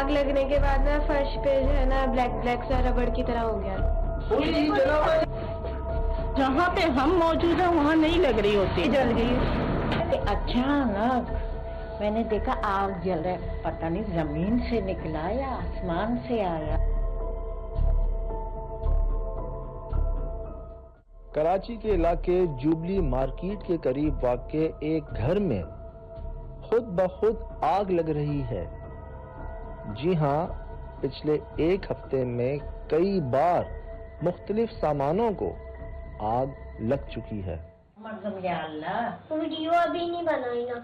आग लगने के बाद ना फर्श पे जो है ना ब्लैक ब्लैक सा रबड़ की तरह हो गया। जहाँ पे हम मौजूद हैं वहाँ नहीं लग रही होती, जल गई। अचानक मैंने देखा आग जल रहा है, पता नहीं जमीन से निकला या आसमान से आया। कराची के इलाके जुबली मार्केट के करीब वाक़े एक घर में खुद ब खुद आग लग रही है। जी हाँ, पिछले एक हफ्ते में कई बार मुख्तलिफ सामानों को आग लग चुकी है। वीडियो अभी नहीं बनाई ना।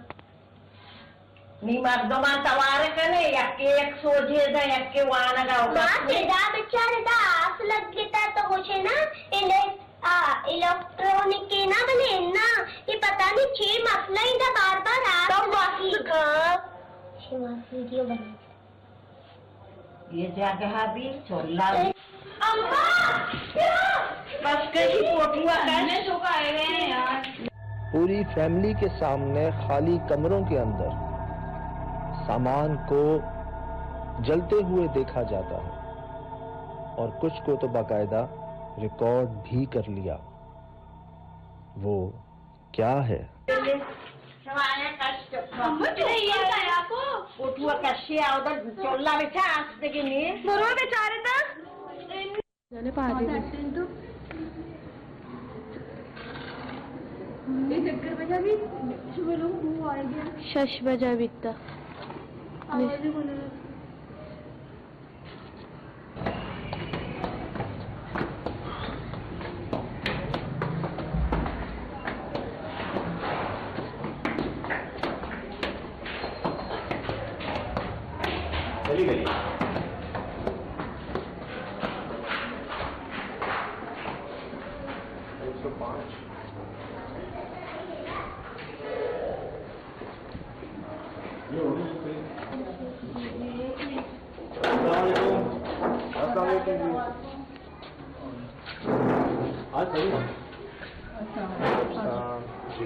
नी मर्दमा तवार कने यक्के एक सोझे दा यक्के वाना का मां तेरा बेचारे दा आग लग गया तो होछे ना इलेक्ट्रॉनिक के ना बने ना ये पता नहीं छे मसला ही था बार बार आ तो वीडियो बना ये जगह भी छोला अम्मा बस कहीं पोटुआ करने जो आए हुए हैं यार। पूरी फैमिली के सामने खाली कमरों के अंदर सामान को जलते हुए देखा जाता है और कुछ को तो बाकायदा रिकॉर्ड भी कर लिया। वो क्या है? शश बजा बीता चली गई। आज सही है। जी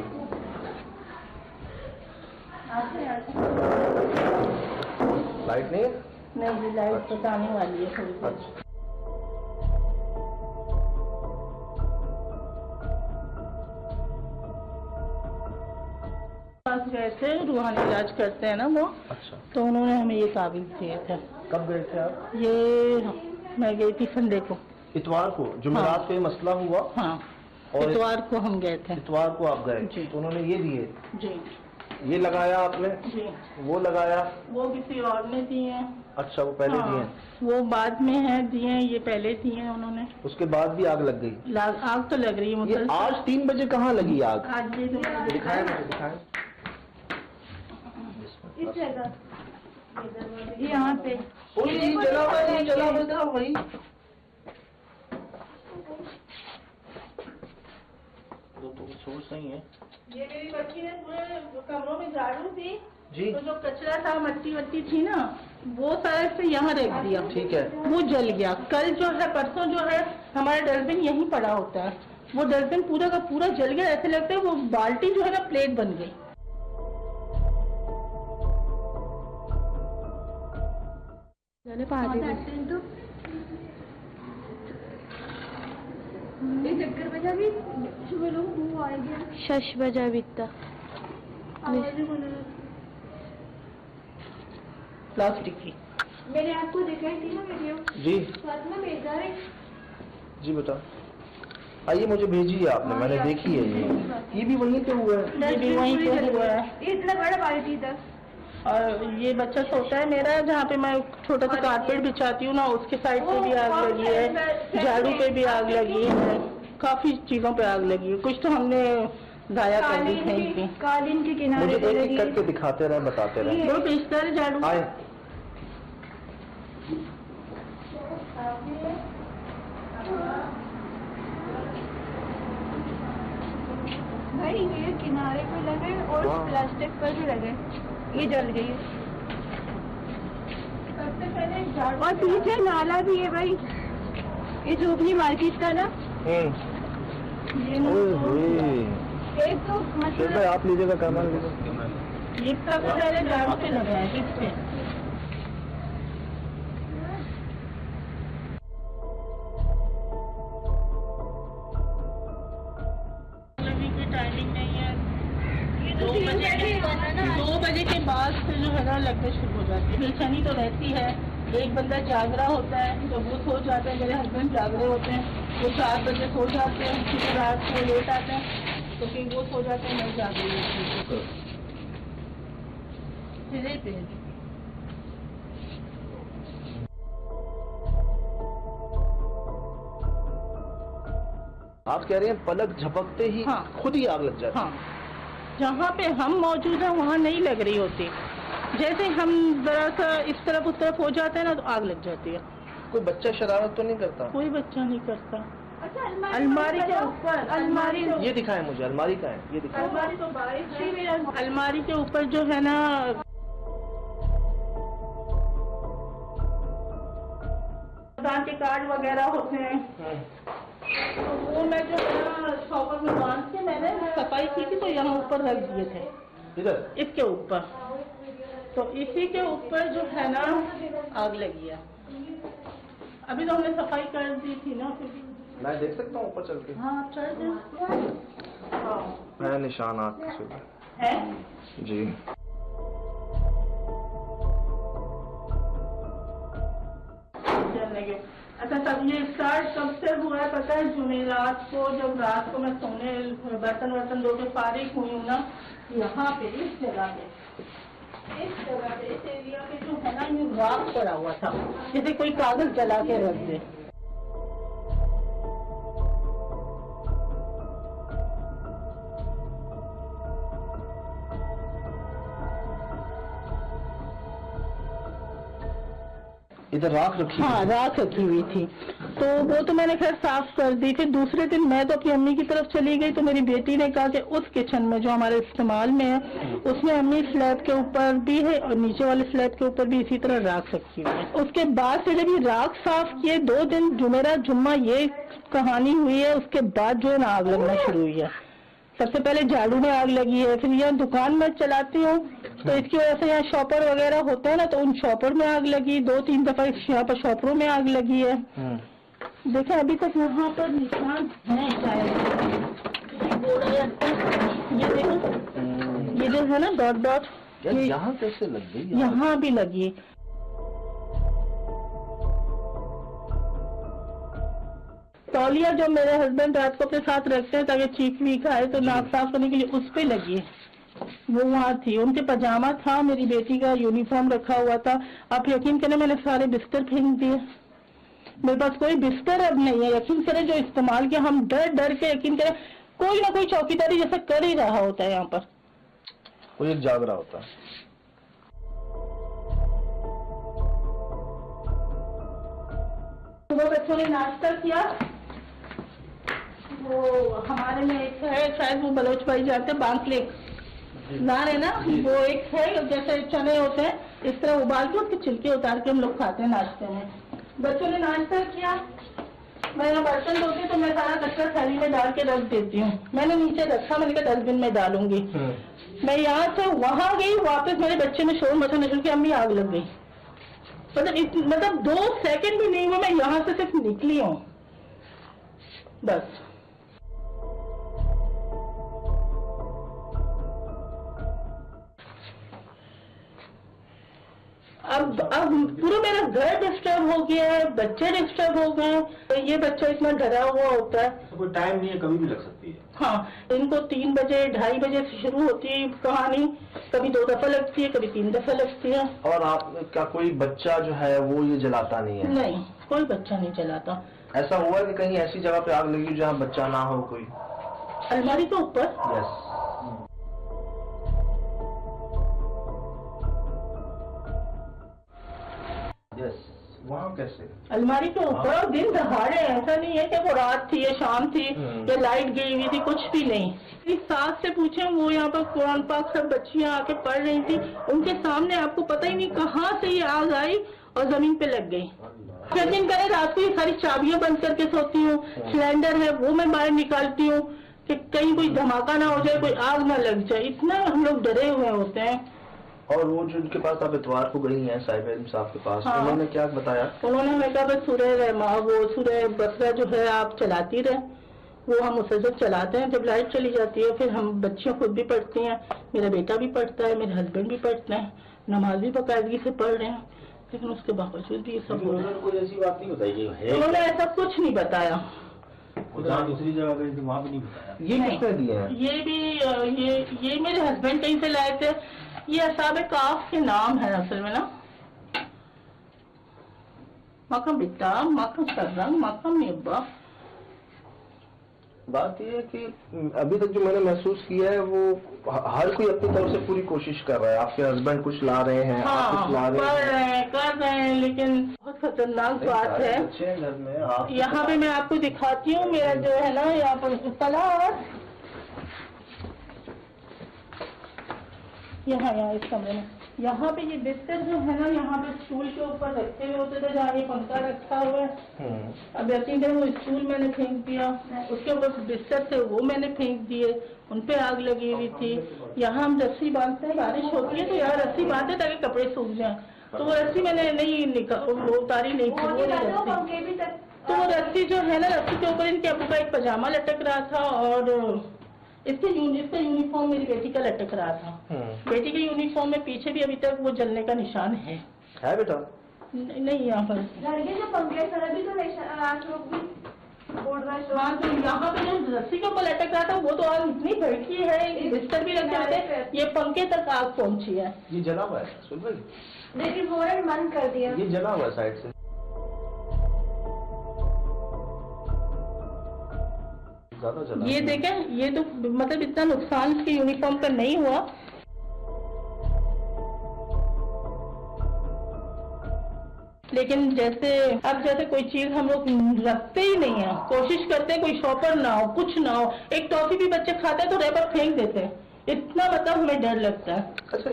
लाइट नहीं है? नहीं, लाइट तो आने वाली है थोड़ी देर। अच्छा। पास गए थे, रूहानी इलाज करते हैं ना वो। अच्छा। तो उन्होंने हमें ये काबिल दिए थे। कब गए थे आप? ये मैं गई थी संडे को। इतवार को जुमेरात पे मसला हुआ। हाँ, और इतवार को हम गए थे। इतवार को आप गए जी। तो उन्होंने ये दिए। जी ये लगाया आपने? जी। वो लगाया? वो किसी और ने दिए हैं। अच्छा, वो पहले हाँ, दिए? वो बाद में है दिए हैं, ये पहले दिए हैं उन्होंने। उसके बाद भी आग लग गई? आग तो लग रही है ये आज 3 बजे कहाँ लगी आग? आज ये दिखाएं मुझे, दिखाएं। इस जगह यहाँ पे चला वही। तो सोच नहीं है। ये मेरी बच्ची ने पूरे कमरों में झाड़ू दी जी। तो जो कचरा था, मट्टी वट्टी थी ना, वो सारा से यहाँ रख दिया। ठीक है। वो जल गया। कल जो है, परसों जो है, हमारा डस्टबिन यहीं पड़ा होता है, वो डस्टबिन पूरा का पूरा जल गया। ऐसे लगता है वो बाल्टी जो है ना प्लेट बन गई। शश बजा बीता प्लास्टिक की। मैंने आपको दिखाई थी ना वीडियो। जी फातिमा भेजा है। जी बता। आइए, मुझे भेजी है आपने, मैंने देखी है। ये भी वहीं पे हुआ है। ये भी वहीं पे हुआ है। इतना बड़ा बाल्टी था। और ये बच्चा सोता है मेरा, जहाँ पे मैं छोटा सा कारपेट बिछाती हूँ ना, उसके साइड पे भी आग लगी है, झाड़ू पे भी आग लगी है, काफी चीजों पे आग लगी है। कुछ तो हमने दाया कर दी थी। कालीन के किनारे मुझे एक एक करके दिखाते रहे, बताते रहे। वो बेचता है झाड़ू। आए। भाई ये किनारे पे लगे और प्लास्टिक पर भी लगे, ये जल गई है। सबसे पहले और पीछे नाला भी है भाई, ये जुबली मार्केट का ना। एक तो भाई आप लीजिएगा, कैमरा लीजिएगा। ये सबसे पहले झाड़ू पे लगा है, इस पे। 2 बजे के बाद से जो है ना लगने शुरू हो जाती है। बेचैनी तो रहती है, एक बंदा जाग रहा होता है तो वो सो जाते हैं, मेरे हस्बैंड जाग रहे होते हैं, वो 4 बजे सो जाते हैं, फिर रात को लेट आते हैं तो फिर वो सो जाते हैं, मैं जाग रही होती हूँ। आप कह रहे हैं पलक झपकते ही हाँ। खुद ही आग लग जाती है? हाँ, जहाँ पे हम मौजूद हैं वहाँ नहीं लग रही होती, जैसे हम जरा सा इस तरफ उस तरफ हो जाते हैं ना तो आग लग जाती है। कोई बच्चा शरारत तो नहीं करता? कोई बच्चा नहीं करता। अच्छा, अलमारी के ऊपर, अलमारी ये दिखाएं मुझे, अलमारी का है, ये दिखाएं। अलमारी तो बारिश ही मेरा, अलमारी के ऊपर जो है ना दान के कार्ड वगैरह होते हैं, तो वो मैं जो है ना शॉपर में बांध के मैंने सफाई की थी तो यहाँ ऊपर रख दिए थे, इधर इसके ऊपर, तो इसी के ऊपर जो है ना आग लगी है। अभी तो हमने सफाई कर दी थी ना। मैं देख सकता हूँ ऊपर चल के? हाँ चल है निशान आग के सुबह है जी। अच्छा, तब ये स्टार्ट कब से हुआ है पता है? जुमेरात को, जब रात को मैं सोने बर्तन धो के फारिग हुई हूँ ना, यहाँ पे इस जगह पे इस एरिया पे जो है ना ये राख पड़ा हुआ था, जैसे कोई कागज जला के रख दे। इधर राख रखी? हाँ, राख रखी हुई थी, तो वो तो मैंने खैर साफ कर दी। फिर दूसरे दिन मैं तो अपनी अम्मी की तरफ चली गई तो मेरी बेटी ने कहा कि उस किचन में जो हमारे इस्तेमाल में है उसमें अम्मी स्लैब के ऊपर भी है और नीचे वाले स्लैब के ऊपर भी इसी तरह राख रखी हुई है। उसके बाद से जब ये राख साफ किए 2 दिन जुमेरात जुम्मा ये कहानी हुई है, उसके बाद जो है ना आग लगना शुरू हुई है। सबसे पहले झाड़ू में आग लगी है, फिर यहाँ दुकान में चलाती हूँ तो इसकी वजह से यहाँ शॉपर वगैरह होते हैं ना, तो उन शॉपर में आग लगी, 2-3 दफा यहाँ पर शॉपरों में आग लगी है। देखें अभी तक यहाँ पर निशान है शायद, ये देखो, ये जो है ना डॉट डॉट, यहाँ कैसे लग गई? यहाँ भी लगी। तौलिया जो मेरे हस्बैंड रात को अपने साथ रखते हैं ताकि चीख वीख आए तो नाक साफ करने के लिए, उस पे लगी है, वो वहाँ थी। उनके पजामा था, मेरी बेटी का यूनिफॉर्म रखा हुआ था। आप यकीन करें मैंने सारे बिस्तर फेंक दिए, मेरे पास कोई बिस्तर अब नहीं है। यकीन करें जो इस्तेमाल किया, हम डर डर के, यकीन करें कोई ना कोई चौकीदारी जैसा कर ही रहा होता है यहाँ पर, कोई एक जाग रहा होता है। सुबह बच्चों ने नाश्ता किया, वो हमारे में एक है शायद वो बलोच भाई जाते हैं बांसले नार है ना, वो एक है जैसे चने होते हैं इस तरह उबाल के उसके छिलके उतार के हम लोग खाते हैं नाश्ते में। बच्चों ने नाश्ता किया, मैं यहाँ बर्तन धोती तो मैं सारा कचरा थाली में डाल के रख देती हूँ। मैंने नीचे रखा, मैंने कहा डस्टबिन में डालूंगी। मैं यहाँ से वहाँ गई, वापस मेरे बच्चे ने शोर मचाने शुरू किया, अम्मी आग लग गई। मतलब 2 सेकंड भी नहीं हुआ, मैं यहाँ से सिर्फ निकली हूँ बस। अब पूरा मेरा घर डिस्टर्ब हो गया है, बच्चे डिस्टर्ब हो गए। तो ये बच्चा इतना डरा हुआ होता है, तो कोई टाइम नहीं है, कभी भी लग सकती है। हाँ, इनको 3 बजे 2:30 बजे से शुरू होती है कहानी, कभी 2 दफा लगती है, कभी 3 दफा लगती है। और आप क्या कोई बच्चा जो है वो ये जलाता नहीं है? नहीं, कोई बच्चा नहीं जलाता। ऐसा हुआ कि कहीं ऐसी जगह पे आग लगी जहाँ बच्चा ना हो कोई? अलमारी के ऊपर? यस। यस, वहाँ कैसे? अलमारी के ऊपर, और दिन दहाड़े, ऐसा नहीं है कि वो रात थी या शाम थी या लाइट गई हुई थी, कुछ भी नहीं। इस सास से पूछे, वो यहाँ पर कुरान पाक सब बच्चियाँ आके पढ़ रही थी, उनके सामने आपको पता ही नहीं कहाँ से ये आग आई और जमीन पे लग गई। यकीन करें रात को ये सारी चाबियां बंद करके सोती हूँ, सिलेंडर है वो मैं बाहर निकालती हूँ कि कहीं कोई धमाका ना हो जाए, कोई आग ना लग जाए, इतना हम लोग डरे हुए होते हैं। और वो जो उनके पास आप इतवार को गई हैं साहिब इल्म साहब के पास, हाँ। उन्होंने क्या बताया? उन्होंने हमें कहा बस सूरह बकरा जो है आप चलाती रहे, वो हम मुसलसल चलाते हैं। जब लाइट चली जाती है फिर हम बच्चियाँ खुद भी पढ़ती हैं, मेरा बेटा भी पढ़ता है, मेरे हस्बैंड भी पढ़ते हैं, नमाज भी बाकायदगी से पढ़ रहे हैं, लेकिन उसके बावजूद भी ये सब हो रहा है। उन्होंने कोई ऐसी बात नहीं बताई कि है, उन्होंने ऐसा कुछ नहीं बताया। जहाँ दूसरी जगह गई थी वहाँ भी नहीं बताया। ये किसने दिए हैं? ये भी ये मेरे हस्बैंड कहीं से लाए थे। ये असाब काफ के नाम है असल में ना, मकम बिट्टा, मकम सररंग, मकम मेब्बा। बात ये है कि अभी तक जो मैंने महसूस किया है वो हर कोई अपनी तरफ से पूरी कोशिश कर रहा है। आपके हस्बैंड कुछ ला रहे हैं, आप कुछ ला रहे हैं, कर रहे हैं, लेकिन बहुत खतरनाक बात है। अच्छे हैं घर में आप। यहाँ पे मैं आपको दिखाती हूँ, मेरा जो है ना यहाँ पर तलाश, यहाँ इस कमरे में, यहाँ पे ये बिस्तर जो है ना, यहाँ पे स्टूल के ऊपर रखे हुए होते थे, जहाँ ये पंखा रखा हुआ है। अब यकीन करें वो स्टूल मैंने फेंक दिया, उसके ऊपर बिस्तर थे वो मैंने फेंक दिए, उन पे आग लगी हुई थी। यहाँ हम रस्सी बांधते हैं, बारिश होती है तो यहाँ रस्सी बांधते ताकि कपड़े सूख जाएं, तो वो रस्सी मैंने नहीं वो उतारी नहीं थी, वो रस्सी। तो वो रस्सी जो है ना, रस्सी के ऊपर इनके अबू का एक पजामा लटक रहा था और इसका यूनिफॉर्म मेरी बेटी का लटक रहा था। बेटी के यूनिफॉर्म में पीछे भी अभी तक वो जलने का निशान है बेटा? नहीं यहाँ पर। घर के जो पंखे सर भी तो आप लोग भी बोल रहे हैं। हाँ, तो यहाँ पे जो रस्सी के ऊपर लटक रहा था वो तो आग इतनी भड़की है, बिस्तर भी रखे हुए थे, ये पंखे तक आग पहुँची है। ये जला हुआ है सुन भाई, लेकिन फौरन बंद कर दिया। ये जला हुआ है साइड से। ज्यादा जला। ये देखें, ये तो मतलब इतना नुकसान इसके यूनिफॉर्म का नहीं हुआ, लेकिन जैसे कोई चीज हम लोग रखते ही नहीं है, कोशिश करते हैं कोई शॉपर ना हो, कुछ ना हो। एक टॉफी भी बच्चे खाते हैं तो रैपर फेंक देते हैं, इतना मतलब हमें डर लगता है। अच्छा,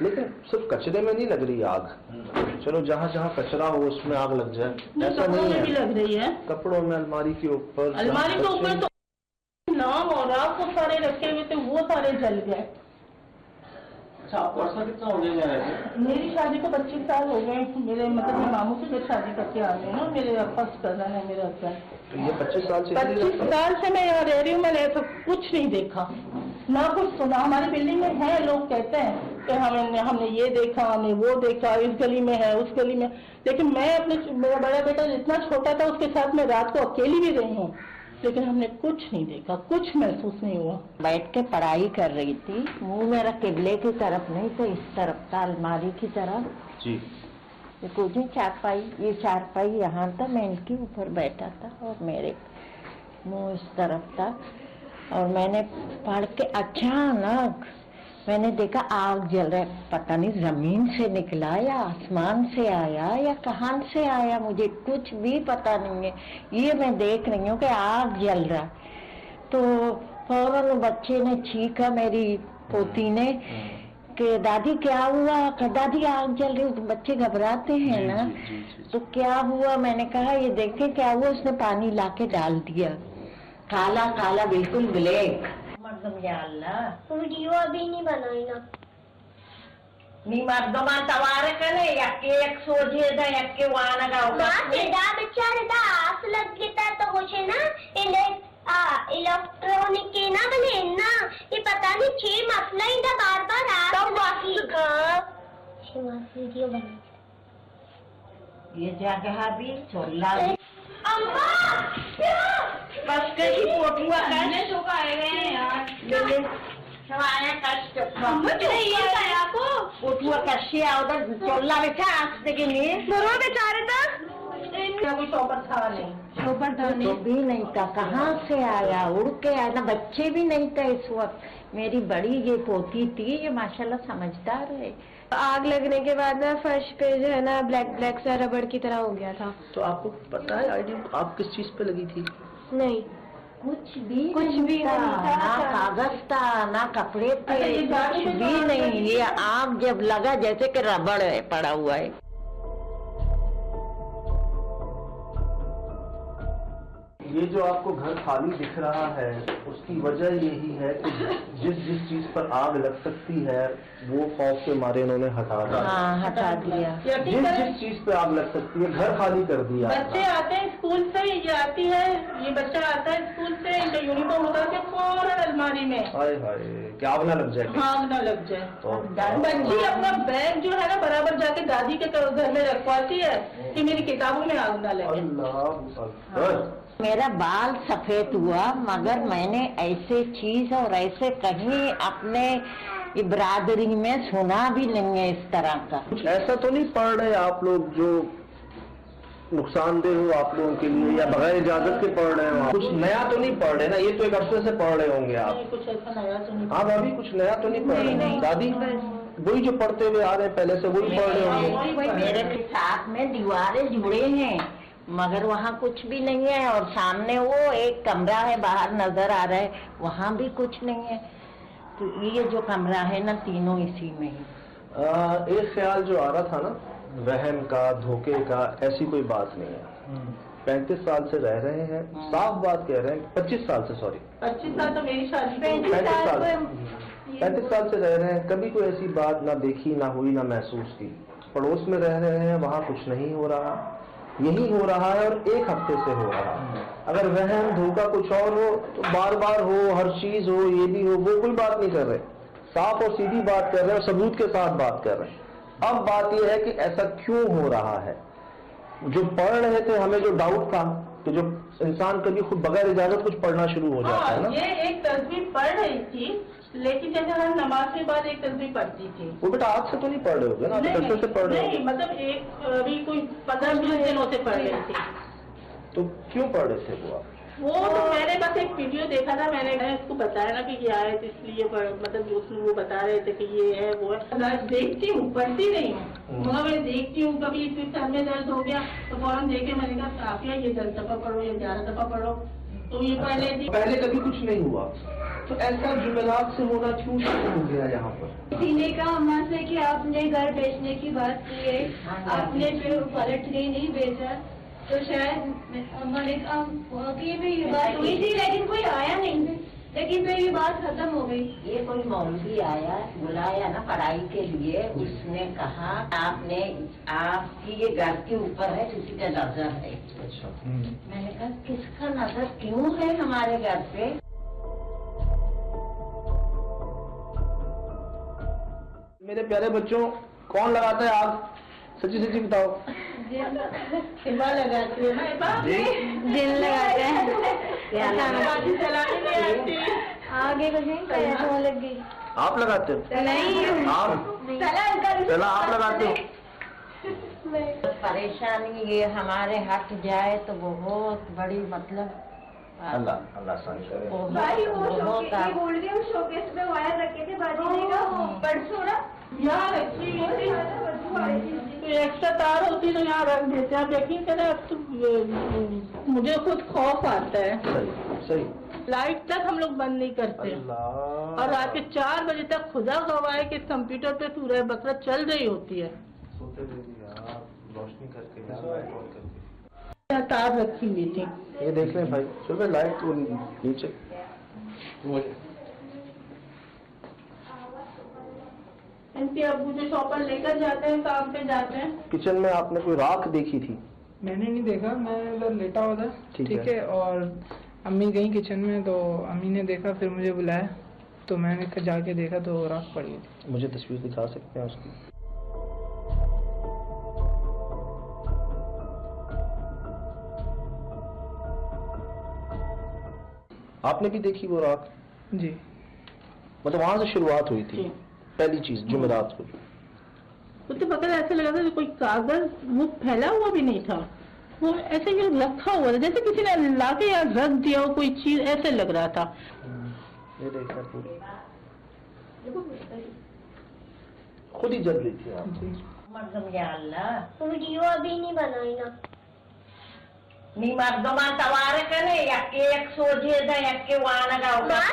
लेकिन सिर्फ कचरे में नहीं लग रही आग। चलो जहाँ जहाँ कचरा हो उसमें आग लग जाए, ऐसा नहीं भी है। लग रही है कपड़ों में, अलमारी के ऊपर, तो नाम और आप को सारे रखे हुए थे वो सारे जल गए। अच्छा, आपको ऐसा कितना हो गया है? मेरी शादी को 25 साल हो गए, मेरे मतलब मैं मामू के घर शादी करके आ गए ना, मेरे फर्स्ट कजन है मेरे हस्बैंड। तो ये 25 साल से 25 साल से मैं यहाँ रह रही हूँ, मैंने ऐसा कुछ नहीं देखा, ना कुछ सुना। हमारी बिल्डिंग में है, लोग कहते हैं कि हमने ये देखा, हमने वो देखा, इस गली में है, उस गली में, लेकिन मेरा बड़ा बेटा जितना छोटा था उसके साथ मैं रात को अकेली भी रही हूँ, लेकिन हमने कुछ नहीं देखा, कुछ महसूस नहीं हुआ। बैठ के पढ़ाई कर रही थी, मुंह मेरा किबले की तरफ नहीं तो इस तरफ था, अलमारी की तरफ जी। ये कुछ ये चारपाई यहाँ था, मैं इनके ऊपर बैठा था और मेरे मुंह इस तरफ था, और मैंने पढ़ के अचानक मैंने देखा आग जल रहा है। पता नहीं जमीन से निकला या आसमान से आया या कहाँ से आया, मुझे कुछ भी पता नहीं है। ये मैं देख रही हूँ कि आग जल रहा, तो फौरन बच्चे ने चीखा, मेरी पोती ने, कि दादी क्या हुआ, दादी आग जल रही। तो बच्चे घबराते हैं ना, तो क्या हुआ, मैंने कहा ये देखे क्या हुआ। उसने पानी लाके डाल दिया, काला काला बिल्कुल ब्लैक। वीडियो अभी नहीं बनाई ना। नी मर्दमा तवार कने यक्के एक सोझे दा यक्के वाना का मां तेरा बेचारे दा आस लग गया तो मुझे ना इलेक्ट्रॉनिक के ना बने ना, ये पता नहीं छे मसला ही दा बार-बार आ तो वीडियो बना। ये जगह भी छोला अम्मा बस कहीं पोटुआ करने तो आए गए हैं यार। सवाया कष्ट आपको पोटुआ कष्ट उधर चोला बैठा आस्ते के लिए मरो बेचारे था, कोई शॉपर था नहीं, तो भी नहीं था, कहाँ से आया, उड़ के आया ना। बच्चे भी नहीं थे इस वक्त। मेरी बड़ी ये पोती थी, ये माशाल्लाह समझदार है। आग लगने के बाद ना फर्श पे जो है ना ब्लैक सा रबड़ की तरह हो गया था। तो आपको पता है आइडिया आप किस चीज पे लगी थी? नहीं, कुछ भी नहीं था, ना कागज था, ना कपड़े थे, कुछ भी नहीं। ये आग जब लगा जैसे कि रबड़ है पड़ा हुआ है। ये जो आपको घर खाली दिख रहा है उसकी वजह यही है कि जिस जिस चीज पर आग लग सकती है वो खौफ के मारे इन्होंने हटा दिया। हाँ, हटा दिया। जिस जिस चीज पे आग लग सकती है घर खाली कर दिया। बच्चे आते हैं स्कूल से, ये आती है, ये बच्चा आता है स्कूल से, इनका यूनिफॉर्म उतार के फौरन अलमारी में। हाय हाय, क्या आग ना लग जाए। आग ना लग जाए। तो बच्ची अपना बैग जो है ना बराबर जाके दादी के घर में रखवाती है कि मेरी किताबों में आग ना लगे। अल्लाह अकबर। मेरा बाल सफेद हुआ, मगर मैंने ऐसे चीज और ऐसे कहीं अपने बरादरी में सुना भी नहीं है इस तरह का। कुछ ऐसा तो नहीं पढ़ रहे आप लोग जो नुकसानदेह हो आप लोगों के लिए या बगैर इजाजत के पढ़ रहे हो? कुछ नया तो नहीं पढ़ रहे ना? ये तो एक अरसे से पढ़ रहे होंगे आप। कुछ ऐसा नया तो नहीं। हाँ भाभी, कुछ नया तो नहीं पढ़ रहे? दादी वही जो पढ़ते हुए आ रहे हैं पहले से वही पढ़ रहे होंगे। मेरे के साथ में दीवारें जुड़े हैं मगर वहाँ कुछ भी नहीं है, और सामने वो एक कमरा है बाहर नजर आ रहा है, वहाँ भी कुछ नहीं है। तो ये जो कमरा है ना, तीनों इसी में ही। एक ख्याल जो आ रहा था ना, वहम का, धोखे का, ऐसी कोई बात नहीं है। 35 साल से रह रहे हैं, साफ बात कह रहे हैं, 25 साल से, सॉरी 25 साल तो मेरी शादी 35 साल से रह रहे हैं, कभी कोई ऐसी बात ना देखी, ना हुई, ना महसूस की। पड़ोस में रह रहे हैं, वहाँ कुछ नहीं हो रहा, यही हो रहा है और एक हफ्ते से हो रहा है। अगर वहम धोखा कुछ और हो तो बार बार हो, हर चीज हो, ये भी हो, वो कोई बात नहीं कर रहे, साफ और सीधी बात कर रहे हैं और सबूत के साथ बात कर रहे हैं। अब बात यह है कि ऐसा क्यों हो रहा है। जो पढ़ रहे थे, हमें जो डाउट था कि जो इंसान कभी खुद बगैर इजाजत कुछ पढ़ना शुरू हो जाता है ना। ये एक तस्वीर पढ़ रही थी, लेकिन जैसे हम नमाज के बाद एक तस्वीर पढ़ती थी। वो बेटा आज से तो नहीं पढ़ रहे होगे ना? कैसे से पढ़ रहे हो? नहीं, मतलब एक अभी कोई 15-20 दिनों से पढ़ रही थी। तो क्यों पढ़ रहे थे वो आप? वो तो मैंने बस एक वीडियो देखा था, मैंने उसको बताया ना कि ये आए तो इसलिए मतलब उसमें वो बता रहे थे कि ये है वो है। मैं देखती हूँ, पढ़ती नहीं हूँ, मगर मैं देखती हूँ। कभी इस सर में दर्द हो गया तो फौरन देखे, मैंने कहा काफिया ये 10 दफा पढ़ो, ये 11 दफा पढ़ो, तो ये पढ़ लेती। पहले कभी कुछ नहीं हुआ, तो ऐसा जुमेरात से होना क्यों शुरू हो गया यहाँ पर? सीने का अम्मा से कि आपने घर बेचने की बात की है, आपने फिर पलट गई, नहीं बेचा, तो शायद अम्मा ने कहा कि भी ये बात हुई थी, लेकिन कोई आया नहीं, लेकिन फिर ये बात खत्म हो गई। ये कोई मौलवी आया, बुलाया ना पढ़ाई के लिए, उसने कहा आपने आपकी ये घर के ऊपर है, किसी का नजर है। अच्छा। मैंने कहा किसका नजर क्यों है हमारे घर पे? मेरे प्यारे बच्चों, कौन लगाता है आग? सच्ची सच्ची बताओ। इबा लगाती है ना, इबा जिन लगाते हैं, चलाने नहीं आती। आगे कुछ नहीं, पैसे लग गई। आप लगाते हो? नहीं, आप? चला चला आप लगाते हो? परेशानी ये हमारे हट जाए तो बहुत बड़ी, मतलब अल्लाह अल्लाह आसान करे। भाई वो बहुत ये बोल रही हूँ, शोकेस में वायर रखे थे बाजी ने का परसों ना, यहाँ रखी होती, परसों आ रही थी। तो एक्स्ट्रा तार होती तो यहाँ रख देते। आप यकीन करें, अब तो मुझे खुद खौफ आता है। सही सही। लाइट तक हम लोग बंद नहीं करते, अल्लाह। और रात के 4 बजे तक खुदा गवाह है कि कंप्यूटर पे सूरह बकरा चल रही होती है। रोशनी करके लाइट ऑन करके तार रखी हुई थी। ये देख लें भाई, सुबह लाइट वो नीचे। इनके अब्बू जो शॉपर लेकर जाते हैं, काम पे जाते हैं। किचन में आपने कोई राख देखी थी? मैंने नहीं देखा, मैं उधर लेटा हुआ था, ठीक है, और अम्मी गई किचन में, तो अम्मी ने देखा, फिर मुझे बुलाया, तो मैंने जाके देखा तो राख पड़ी थी। मुझे तस्वीर दिखा सकते हैं उसकी? आपने भी देखी वो राख? जी। मतलब वहां से शुरुआत हुई थी? जी। पहली चीज जुमेरात को। उसके बगैर ऐसा लगा था कि कोई कागज वो फैला हुआ भी नहीं था, वो ऐसे ही रखा हुआ था, जैसे किसी ने ला के यहाँ रख दिया हो कोई चीज, ऐसे लग रहा था। ये देखना पूरी खुद ही जल रही थी आप? मर्दम या अल्लाह, वीडियो अभी नहीं बनाई ना। नी मर्दमा सवार करे यके एक सोझे दा यके वाना का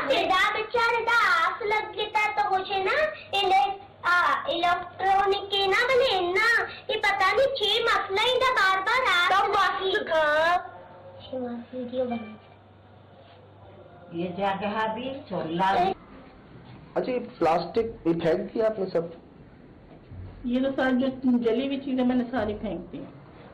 तेरा बेचारे दा आस लग गया तो कुछ ना इलेक्ट्रॉनिक के ना बने ना, ये पता नहीं छे मसला ही बार बार आ। वीडियो बना जगह भी चूल्हा भी। अच्छा, ये प्लास्टिक ये फेंक दिया आपने सब? ये तो सारी जो जली हुई चीजें मैंने सारी फेंक दी हैं।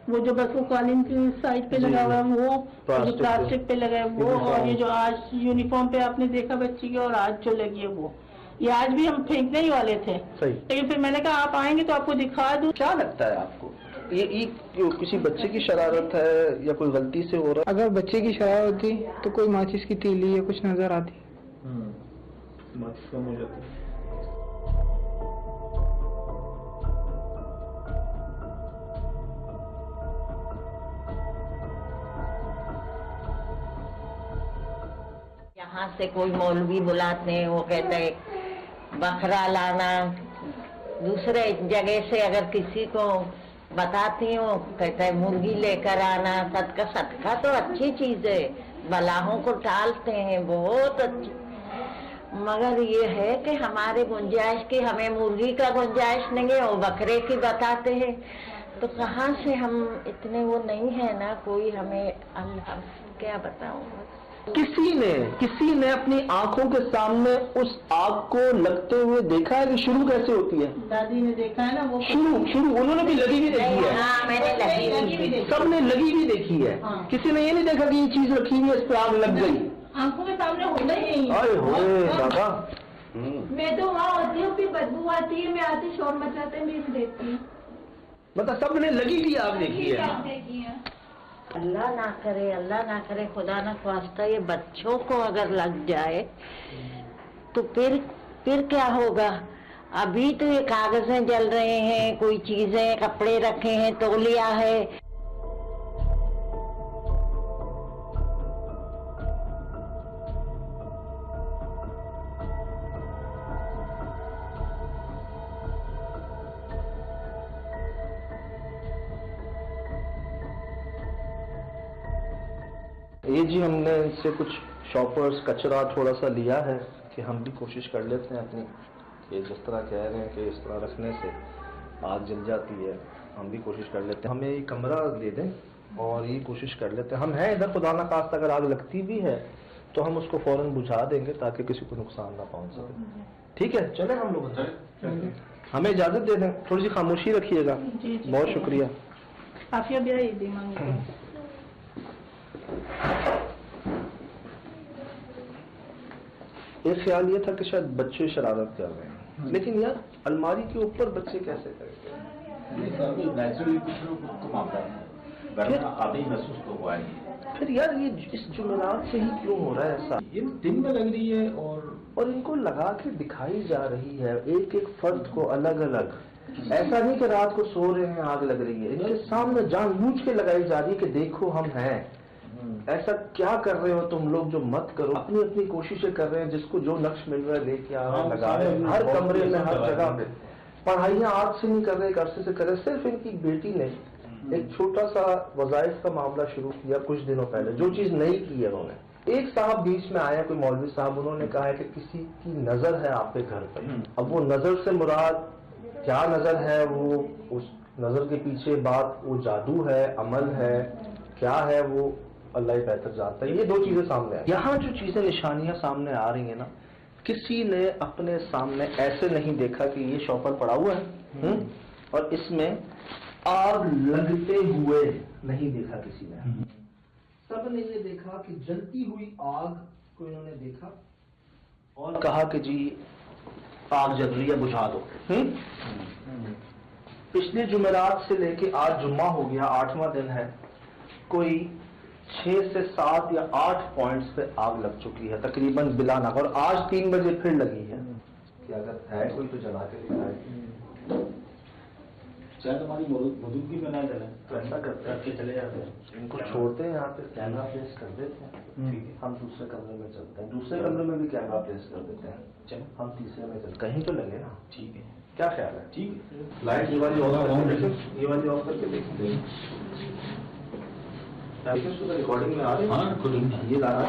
वो जो बस वो कालीन की साइड पे जी, लगा हुआ है वो, प्लास्टिक जो प्लास्टिक पे लगा है वो, यूनिफॉर्म। और ये जो आज यूनिफॉर्म पे आपने देखा बच्ची की और आज जो लगी है वो, ये आज भी हम फेंकने ही वाले थे, सही। लेकिन फिर मैंने कहा आप आएंगे तो आपको दिखा दूं। क्या लगता है आपको, ये किसी बच्चे की शरारत है या कोई गलती से हो रहा अगर बच्चे की शरारत होती तो कोई माचिस की तीली या कुछ नजर आती। माचिस कम हो जाती है। यहाँ से कोई मौलवी बुलाते हैं, वो कहते हैं बकरा लाना। दूसरे जगह से अगर किसी को बताती हूँ, कहते हैं मुर्गी लेकर आना। सदका तो अच्छी चीज है, बलाहों को टालते हैं, बहुत अच्छी। मगर ये है कि हमारे गुंजाइश की, हमें मुर्गी का गुंजाइश नहीं है, वो बकरे की बताते हैं। तो कहाँ से हम इतने वो नहीं है ना, कोई हमें अल्लाह क्या बताऊँ। किसी ने अपनी आंखों के सामने उस आग को लगते हुए देखा है कि शुरू कैसे होती है? दादी ने देखा है ना वो शुरू उन्होंने भी लगी भी देखी है। हाँ, मैंने लगी भी देखी। सबने लगी भी देखी है। हाँ। किसी ने ये नहीं देखा कि ये चीज रखी हुई है, इस पर आग लग गई। आंखों के सामने होना ही नहीं है। आए होए दादा। मैं तो वहाँ होती हूँ, फिर बदबू आती है, मैं आती शोर मचाते मैं इसे देखती हूँ। मतलब सबने लगी भी आग देखी है। आग देखी है। अल्लाह ना करे, खुदा ना ख्वास्ता ये बच्चों को अगर लग जाए तो फिर क्या होगा। अभी तो ये कागजें जल रहे हैं, कोई चीजें, कपड़े रखे हैं, तौलिया है। ये जी हमने इससे कुछ शॉपर्स कचरा थोड़ा सा लिया है कि हम भी कोशिश कर लेते हैं अपनी, ये जिस तरह कह रहे हैं कि इस तरह रखने से आग जल जाती है, हम भी कोशिश कर लेते हैं। हमें ये कमरा दे दें और ये कोशिश कर लेते हैं। हम हैं इधर, खुदा ना खास्ता अगर आग लगती भी है तो हम उसको फौरन बुझा देंगे ताकि किसी को नुकसान ना पहुंच सके। ठीक है, चले हम लोग अंदर। हमें इजाजत दे दें, थोड़ी सी खामोशी रखिएगा। बहुत शुक्रिया। आफिया भी आई दिमाग। एक ख्याल ये था कि शायद बच्चे शरारत कर रहे हैं, लेकिन यार अलमारी के ऊपर बच्चे कैसे करेंगे? ये सर नेचुरली कुछ लोग को मामला है, घर में आदि महसूस तो हुआ है। फिर यार ये इस जुमेरात से ही क्यों हो रहा है ऐसा? ये दिन में लग रही है और इनको लगा के दिखाई जा रही है एक एक फर्द को अलग अलग। ऐसा नहीं कि रात को सो रहे हैं आग लग रही है, इनके सामने जानबूझ के लगाई जा रही है कि देखो हम हैं। ऐसा क्या कर रहे हो तुम लोग जो मत करो। अपनी अपनी कोशिशें कर रहे हैं, जिसको जो नक्श मिल रहा है लेके आ रहे हैं, लगा रहे हैं हर कमरे में, हर जगह पे। पढ़ाइयाँ आज से नहीं कर रहे, एक अरसे से कर रहे। सिर्फ इनकी बेटी ने एक छोटा सा वज़ाइफ का मामला शुरू किया कुछ दिनों पहले, जो चीज नहीं की है उन्होंने। एक साहब बीच में आया, कोई मौलवी साहब, उन्होंने कहा है कि किसी की नजर है आपके घर पर। अब वो नजर से मुराद क्या नजर है, वो उस नजर के पीछे बात वो जादू है, अमल है, क्या है वो अल्लाह ही बेहतर जानता है। ये दो चीजें सामने आई। यहाँ जो चीजें निशानियां सामने आ रही है ना, किसी ने अपने सामने ऐसे नहीं देखा कि ये शॉपर पड़ा हुआ है और इसमें आग लगते हुए नहीं देखा किसी ने। सबने ये देखा कि जलती हुई आग को इन्होंने देखा और कहा कि जी आग जल रही है, बुझा दो। पिछले जुमेरात से लेके आज जुम्मा हो गया, 8वां दिन है, कोई 6 से 7 या 8 पॉइंट्स पे आग लग चुकी है तकरीबन बिला ना, और आज 3 बजे फिर लगी है। कि अगर है कोई तो जला के दिखाए। शायद हमारी मौजूदगी में ना जले, ऐसा करते हैं, चले जाते हैं, इनको छोड़ते हैं यहाँ पे, कैमरा प्लेस कर देते हैं। हम दूसरे कमरे में चलते हैं, दूसरे कमरे में भी कैमरा प्लेस कर देते हैं। चलो हम तीसरे में चलते, कहीं तो लगे ना। ठीक है, क्या ख्याल है? ठीक है। लाइट ये वाली ऑफ करके देखो, ये वाली ऑफ करके देखो। रिकॉर्डिंग में आ रही है? हाँ, रिकॉर्डिंग में। ये ला रहा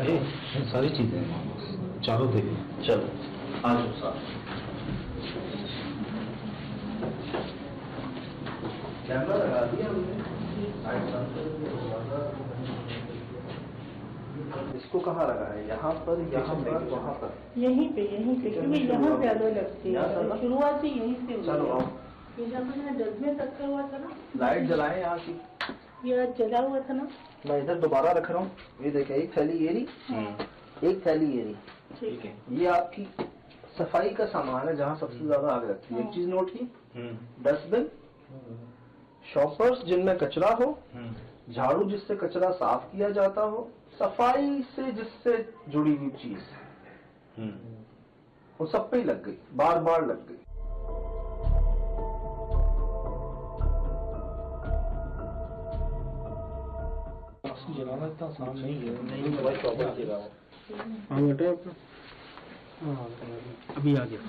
है सारी चीजें चारों देखिए। चलो आ जाओ साथ। कैमरा लगा दिया हमने, इसको कहाँ लगा है? यहाँ पर, वहाँ पर? यहीं पे क्योंकि यहाँ ज्यादा लगती है, शुरुआत से यहीं से हुई चलो है। आओ। ये जब मैंने जज में रखा हुआ था ना, लाइट जलाएं यहाँ की। ये आज जला हुआ था ना। मैं इधर दोबारा रख रहा हूँ। ये देखें, एक थैली ये रही, एक थैली ये रही। ठीक है। ये आपकी सफाई का सामान है जहाँ सबसे ज्यादा आग लगती है। एक चीज नोट की, डस्टबिन, शॉपर्स जिनमें कचरा हो, झाड़ू जिससे कचरा साफ किया जाता हो, सफाई से जिससे जुड़ी हुई चीज, वो सब पे ही लग गई, बार बार लग गई। जलाना इतना आसान नहीं है। हाँ बेटा, अभी आ गया।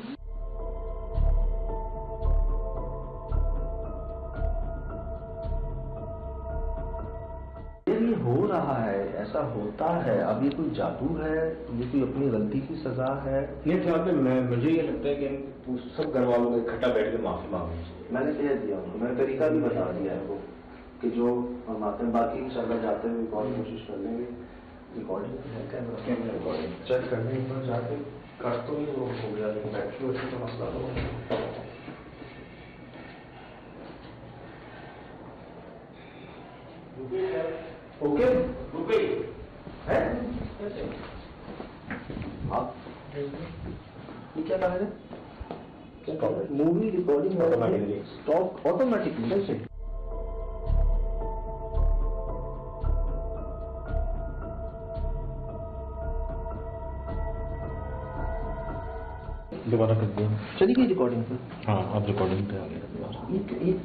ये हो रहा है, ऐसा होता है। अब ये कोई जादू है, ये कोई अपनी गलती की सजा है? नहीं फिलहाल में मुझे ये लगता है कि सब घर वालों को इकट्ठा बैठ के माफी मांगनी चाहिए। मैंने कह दिया उनको, मैंने तरीका भी बता दिया है वो कि जो हम आते हैं, बाकी इंशाल्लाह जाते हुए रिकॉर्ड कोशिश कर लेंगे। रिकॉर्डिंग चेक करने पर जाके कर तो ही वो हो गया, लेकिन बैटरी वैटरी का मसला तो ओके रुक गई है। आप ये क्या कहा है? Movie recording Automatically. Stop automatically कैसे? दोबारा कर दिया। चली गई रिकॉर्डिंग पे? हाँ अब रिकॉर्डिंग पे आ गया दोबारा।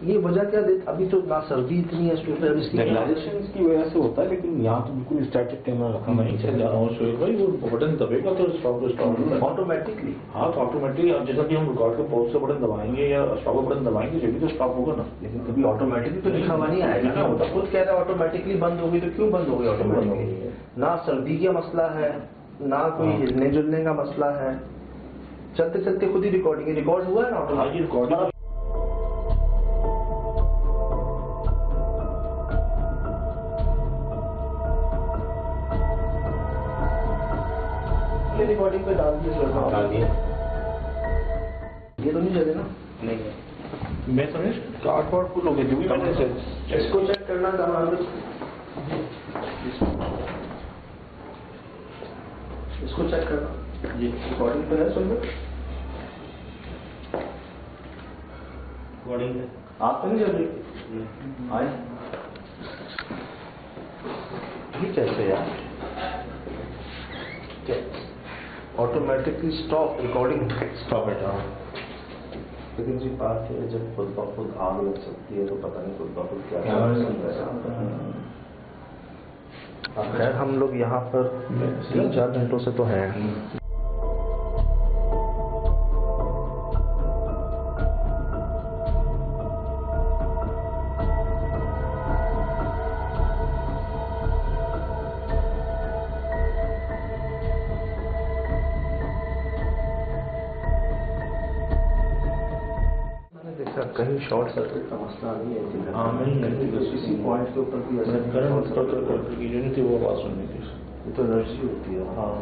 ये वजह क्या देती? अभी तो ना सर्दी इतनी है इसके ऊपर, इसकी डेग्रेडेशन की वजह से होता है, लेकिन यहाँ तो बिल्कुल स्टैटिक कैमरा रखा मैं नीचे जा रहा हूँ शोएब भाई, वो बटन दबेगा तो स्टॉप ऑटोमेटिकली। हाँ तो ऑटोमेटिकली अब जैसा कि हम रिकॉर्ड के पॉज से बटन दबाएंगे या स्टॉप बटन दबाएंगे जब भी तो स्टॉप होगा ना। लेकिन कभी ऑटोमेटिकली तो लिखा हुआ नहीं आएगा ना। होता खुद कह रहा है ऑटोमेटिकली बंद होगी, तो क्यों बंद होगी ऑटोमेटिकली? ना सर्दी का मसला है, ना कोई हिलने जुलने का मसला है, चलते चलते खुद ही रिकॉर्डिंग रिकॉर्ड हुआ है ना। हाँ ये रिकॉर्डिंग रिकॉर्डिंग पे डाल दिए। ये तो नहीं चले ना? नहीं मैं समझ कार्ड वार्ड पुल हो गए जो भी मैंने इसको चेक करना कहाँ है? इसको चेक करना। ये रिकॉर्डिंग पे है, सुन लो। रिकॉर्डिंग आप तो नहीं चल रही आए? ये कैसे यार? Automatically stop recording, stop it. लेकिन जी बात है, जब खुद ब खुद आग लग सकती है तो पता नहीं खुद ब खुद क्या है। खैर हम लोग यहाँ पर 3-4 घंटों से तो हैं। कहीं शॉर्ट सर्किट का मसला नहीं है। हाँ नहीं है, इसी पॉइंट के ऊपर भी करंट थी वो आवाज सुननी थी। ये तो एनर्जी होती है। हाँ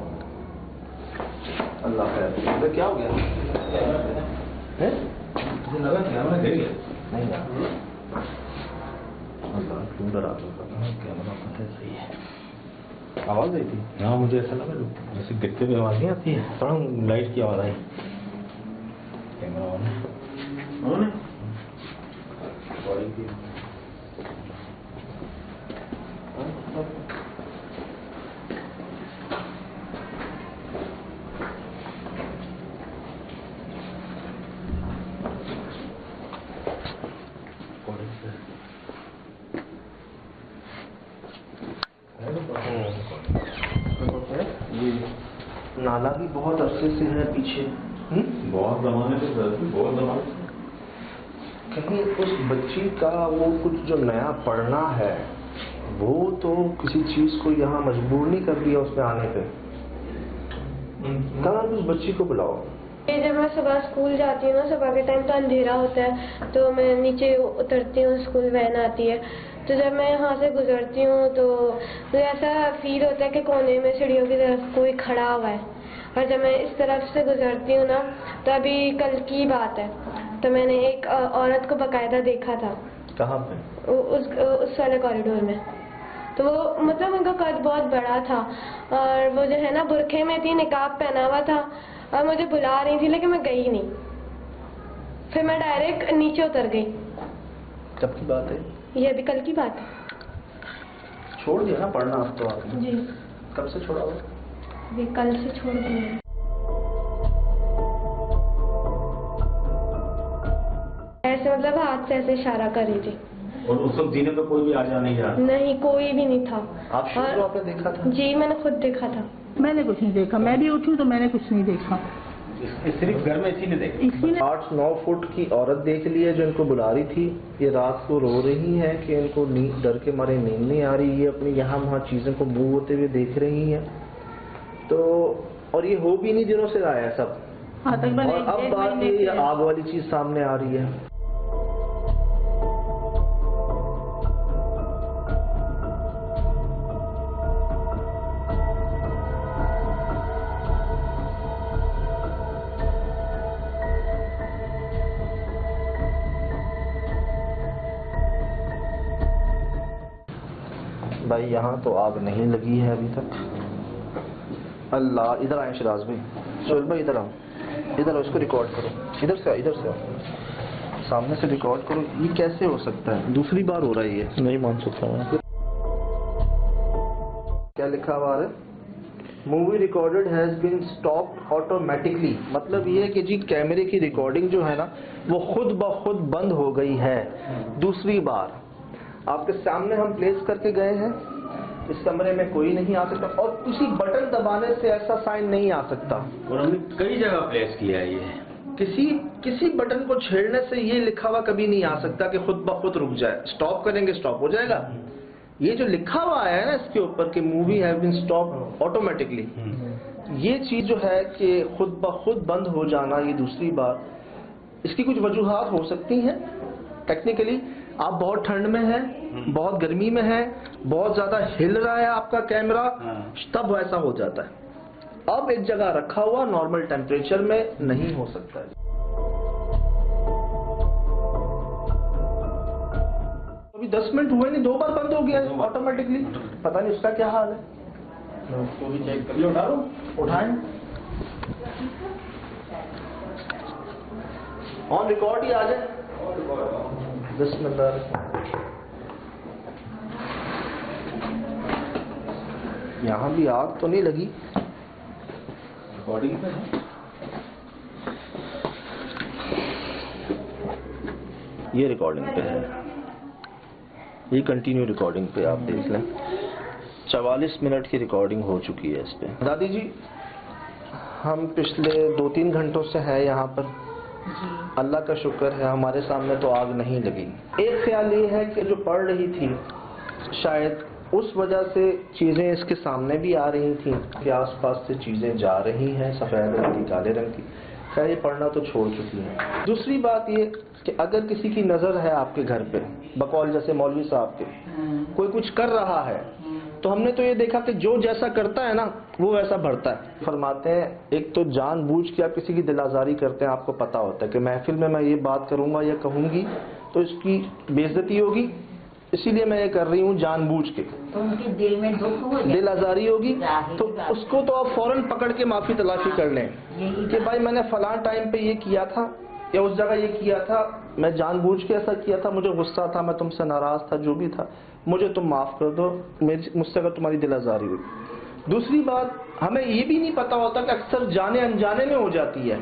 अल्लाह खैर। तो क्या हो गया है? मुझे लगा कैमरा गिर गया। नहीं यार, अल्लाह क्यों डरा दो? कैमरा पता सही है। आवाज आई थी? हाँ मुझे ऐसा लगा जैसे गिरते हुए आवाज नहीं आती है, थोड़ा लाइट की आवाज आई। कैमरा ऑन है नाला भी बहुत अरसे से है पीछे। बहुत जमाने से बहुत जमाने। कहीं उस बच्ची का वो कुछ जो नया पढ़ना है वो तो किसी चीज को यहाँ मजबूर नहीं कर दिया उसमें आने पे। कहाँ उस बच्ची को बुलाओ। जब मैं सुबह स्कूल जाती हूँ ना, सुबह के टाइम तो अंधेरा होता है, तो मैं नीचे उतरती हूँ, स्कूल वैन आती है, तो जब मैं यहाँ से गुजरती हूँ तो मुझे ऐसा फील होता है कि कोने में सीढ़ियों की तरफ कोई खड़ा हुआ है। और जब मैं इस तरफ से गुजरती हूँ ना, तो अभी कल की बात है, तो मैंने एक औरत को बाकायदा देखा था। कहाँ पे? उस वाले कॉरिडोर में। तो वो मतलब उनका कद बहुत बड़ा था और वो जो है ना बुरखे में थी, निकाब पहना हुआ था और मुझे बुला रही थी, लेकिन मैं गई नहीं। फिर मैं डायरेक्ट नीचे उतर गई। कब की बात है? ये अभी कल की बात है। छोड़ दिया ना पढ़ना अब तो आपने? जी। कब से छोड़ा हुआ? ये कल से छोड़ दिया। ऐसे मतलब हाथ से ऐसे इशारा कर रही थी। और उस वक्त जीने पे कोई भी आ जा नहीं रहा? नहीं, कोई भी नहीं था। आप शुरू आपने देखा था? जी, मैंने खुद देखा था। मैंने कुछ नहीं देखा, मैं भी उठी तो मैंने कुछ नहीं देखा। सिर्फ घर में इसी ने देखा? इसी ने 8-9 फुट की औरत देख ली है जो इनको बुला रही थी। ये रात को रो रही है कि इनको डर के मारे नींद नहीं आ रही है, अपनी यहाँ वहाँ चीज़ों को मूव होते हुए देख रही हैं। तो और ये हो भी नहीं दिनों से रहा है सब। तकरीबन और अब बात ये आग वाली चीज़ सामने आ रही है। भाई यहाँ तो आग नहीं लगी है अभी तक। अल्लाह, इधर आए शिराज भाई, सोहेल भाई इधर आओ, इधर आओ, इसको रिकॉर्ड करो, इधर से आओ, इधर से आओ, सामने से रिकॉर्ड करो। ये कैसे हो सकता है? दूसरी बार हो रहा है ये, नहीं मान सकता मैं। क्या लिखा हुआ है? Movie recorded has been stopped automatically. मतलब ये है कि जी कैमरे की रिकॉर्डिंग जो है ना वो खुद ब खुद बंद हो गई है। दूसरी बार आपके सामने हम प्लेस करके गए हैं, इस कमरे में कोई नहीं आ सकता और किसी बटन दबाने से ऐसा साइन नहीं आ सकता। और हमने कई जगह प्लेस किया है ये। किसी बटन को छेड़ने से ये लिखा हुआ कभी नहीं आ सकता कि खुद ब खुद रुक जाए। स्टॉप करेंगे स्टॉप हो जाएगा। ये जो लिखा हुआ है ना इसके ऊपर कि movie have been stopped automatically, ये चीज जो है कि खुद ब खुद बंद हो जाना, ये दूसरी बार, इसकी कुछ वजूहात हो सकती हैं। टेक्निकली आप बहुत ठंड में हैं, बहुत गर्मी में हैं, बहुत ज्यादा हिल रहा है आपका कैमरा, तब वैसा हो जाता है। अब एक जगह रखा हुआ नॉर्मल टेम्परेचर में नहीं हो सकता है। अभी 10 मिनट हुए नहीं, 2 बार बंद हो गया ऑटोमेटिकली। पता नहीं उसका क्या हाल है। उसको भी चेक कर लो। उठा लो, उठाएं। ऑन रिकॉर्ड ही आ जाए। बिस्मिल्लाह। यहाँ भी आग तो नहीं लगी। रिकॉर्डिंग पे है। ये रिकॉर्डिंग पे है, ये कंटिन्यू रिकॉर्डिंग पे आप देख लें। 44 मिनट की रिकॉर्डिंग हो चुकी है इस पे। दादी जी, हम पिछले 2-3 घंटों से है यहाँ पर। अल्लाह का शुक्र है हमारे सामने तो आग नहीं लगी। एक ख्याल ये है कि जो पढ़ रही थी शायद उस वजह से चीज़ें इसके सामने भी आ रही थी कि आसपास से चीज़ें जा रही हैं, सफ़ेद रंग की, काले रंग की। खैर ये पढ़ना तो छोड़ चुकी है। दूसरी बात ये कि अगर किसी की नज़र है आपके घर पे, बकौल जैसे मौलवी साहब के, कोई कुछ कर रहा है, तो हमने तो ये देखा कि जो जैसा करता है ना वो वैसा बढ़ता है। फरमाते हैं एक तो जानबूझ के आप किसी की दिल आज़ारी करते हैं, आपको पता होता है कि महफिल में मैं ये बात करूंगा या कहूंगी तो इसकी बेइज्जती होगी, इसीलिए मैं ये कर रही हूँ जानबूझ के। तो उनके दिल में दुख हो जाए, दिल आज़ारी होगी तो उसको तो आप फौरन पकड़ के माफ़ी तलाशी कर लें कि भाई मैंने फलां टाइम पे ये किया था या उस जगह ये किया था, मैं जानबूझ के ऐसा किया था, मुझे गुस्सा था, मैं तुमसे नाराज़ था, जो भी था, मुझे तुम माफ़ कर दो, मुझसे अगर तुम्हारी दिल आज़ारी हुई। दूसरी बात, हमें ये भी नहीं पता होता कि अक्सर जाने अनजाने में हो जाती है।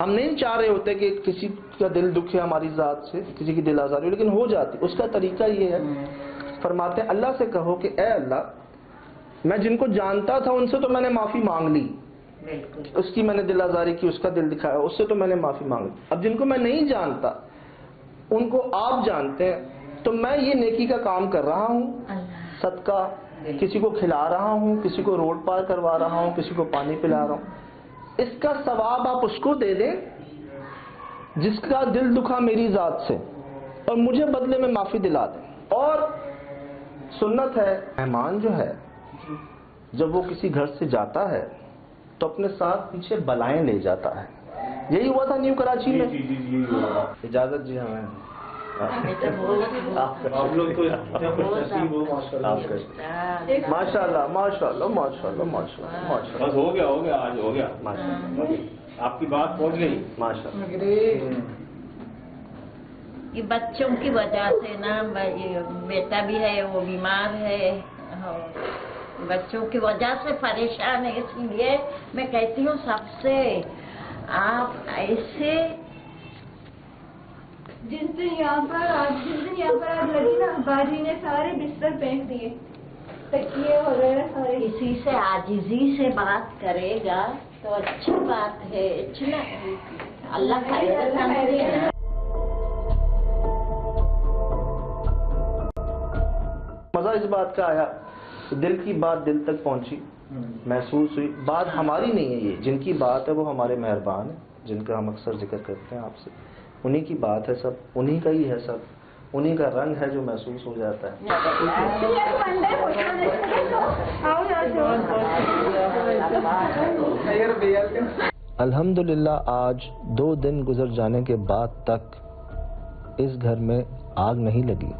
हम नहीं चाह रहे होते कि किसी का दिल दुखे हमारी ज़ात से, किसी की दिल आज़ारी हो, लेकिन हो जाती। उसका तरीका ये है, फरमाते हैं अल्लाह से कहो कि ए अल्लाह, मैं जिनको जानता था उनसे तो मैंने माफ़ी मांग ली, उसकी मैंने दिल आज़ारी की, उसका दिल दिखाया, उससे तो मैंने माफ़ी मांग ली। अब जिनको मैं नहीं जानता उनको आप जानते हैं, तो मैं ये नेकी का काम कर रहा हूँ, सदका, किसी को खिला रहा हूँ, किसी को रोड पार करवा रहा हूँ, किसी को पानी पिला रहा हूँ, इसका सवाब आप उसको दे दें जिसका दिल दुखा मेरी ज़ात से, और मुझे बदले में माफ़ी दिला दें। और सुन्नत है, मेहमान जो है जब वो किसी घर से जाता है तो अपने साथ पीछे बलाएं ले जाता है। यही हुआ था न्यू कराची में। इजाजत जी हमें। आप लोग तो नसीब हो माशाल्लाह। माशाल्लाह माशाल्लाह माशाल्लाह माशाल्लाह माशाल्लाह। बस हो गया आज हो गया। माशाल्लाह आपकी बात पहुंच गई। माशाल्लाह। ये बच्चों की वजह से ना, बेटा भी है वो बीमार है, बच्चों की वजह से परेशान है। इसलिए मैं कहती हूँ सबसे, आप ऐसे जिस दिन यहाँ पर आग लगी ना, बाजी ने सारे बिस्तर फेंक दिए, तकिए वगैरह सारे। किसी से आजिजी से बात करेगा तो अच्छी बात है, अच्छा अल्लाह खैर। मजा इस बात का आया, दिल की बात दिल तक पहुंची, महसूस हुई। बात हमारी नहीं है, ये जिनकी बात है वो हमारे मेहरबान है, जिनका हम अक्सर जिक्र करते हैं आपसे, उन्हीं की बात है, सब उन्हीं का ही है, सब उन्हीं का रंग है जो महसूस हो जाता है। अल्हम्दुलिल्लाह आज 2 दिन गुजर जाने के बाद तक इस घर में आग नहीं लगी,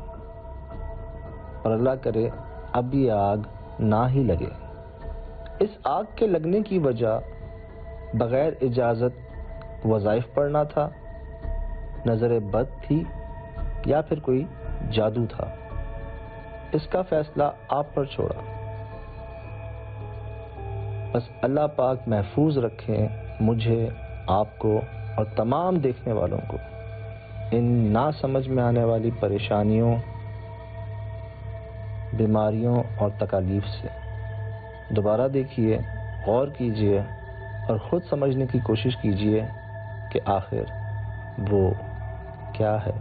और अल्लाह करे अब ये आग ना ही लगे। इस आग के लगने की वजह बगैर इजाज़त वज़ाइफ पढ़ना था, नज़र बद थी, या फिर कोई जादू था। इसका फैसला आप पर छोड़ा। बस अल्लाह पाक महफूज रखें मुझे, आपको और तमाम देखने वालों को इन ना समझ में आने वाली परेशानियों, बीमारियों और तकालीफ से। दोबारा देखिए, गौर कीजिए और ख़ुद समझने की कोशिश कीजिए कि आखिर वो क्या है।